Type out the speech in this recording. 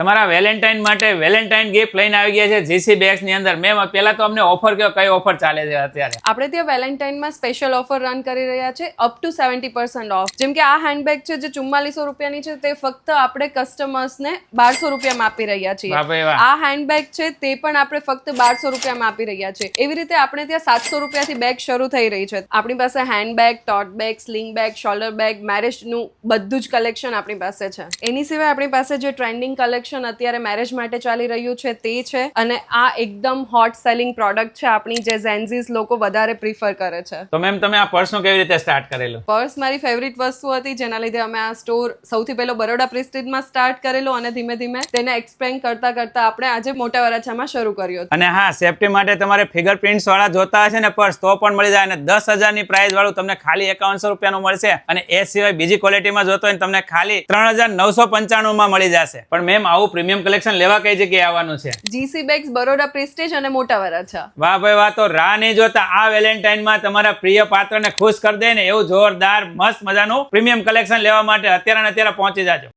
તમારા વેલેન્ટાઇન માટે Valentine gift લઈને આવી ગયા છે જીસી બેગ્સ ની અંદર. મેમ પહેલા તો અમને ઓફર કયો, કઈ ઓફર ચાલે છે અત્યારે? આપણે ત્યાં વેલેન્ટાઇનમાં સ્પેશિયલ ઓફર રન કરી રહ્યા છે અપ ટુ 70% ઓફ. જેમ કે આ હેન્ડબેગ છે જે 4400 રૂપિયાની છે, તે ફક્ત આપણે કસ્ટમર્સને 1200 રૂપિયામાં આપી રહ્યા છીએ. વાહ ભાઈ વાહ. આ હેન્ડબેગ છે તે પણ આપણે ફક્ત 1200 રૂપિયામાં આપી રહ્યા છે. એવી રીતે આપણે ત્યાં 700 રૂપિયાથી બેગ શરૂ થઈ રહી છે. આપણી પાસે handbag, tote bag, sling bag, shoulder bag, મેરેજનું બધું જ કલેક્શન આપણી પાસે છે. એની સિવાય આપણી પાસે જે ટ્રેન્ડિંગ કલેક્શન અત્યારે મેરેજ માટે ચાલી રહ્યું છે તે છે, અને આ એકદમ હોટ સેલિંગ પ્રોડક્ટ છે આપણી, જે ઝેન્ઝીસ લોકો વધારે પ્રિફર કરે છે. તો મેમ તમે આ પર્સનું કેવી રીતે સ્ટાર્ટ કરેલું? પર્સ મારી ફેવરિટ વસ્તુ હતી, જેના લીધે અમે આ સ્ટોર સૌથી પહેલો બરોડા પ્રેસ્ટીજમાં સ્ટાર્ટ કરેલો, અને ધીમે ધીમે તેને એક્સપેન્ડ કરતા કરતા આપણે આજે મોટા વરાછામાં શરૂ કર્યો. અને હા, સેફટી માટે તમારે ફિંગરપ્રિન્ટ્સ વાળા જોતા હશે ને પર્સ, તો પણ મળી જાય. અને 10,000 ની પ્રાઇસ વાળું તમને ખાલી 5100 રૂપિયાનું મળશે. અને એ સિવાય બીજી ક્વોલિટીમાં જોતો હોય તમને ખાલી 3995 માં મળી જશે. પણ મેમ આવું પ્રીમિયમ કલેક્શન લેવા કઈ જગ્યાએ આવવાનું છે? જીસી બેગ્સ, બરોડા પ્રેસ્ટીજ અને મોટા વરાછા. વાહ ભાઈ વાહ. તો રાહ નહીં જોતા, આ વેલેન્ટાઇનમાં તમારા પ્રિય પાત્રને ખુશ કરી દે ને એવું જોરદાર મસ્ત મજાનું પ્રીમિયમ કલેક્શન લેવા માટે અત્યારે પહોંચી જાજો.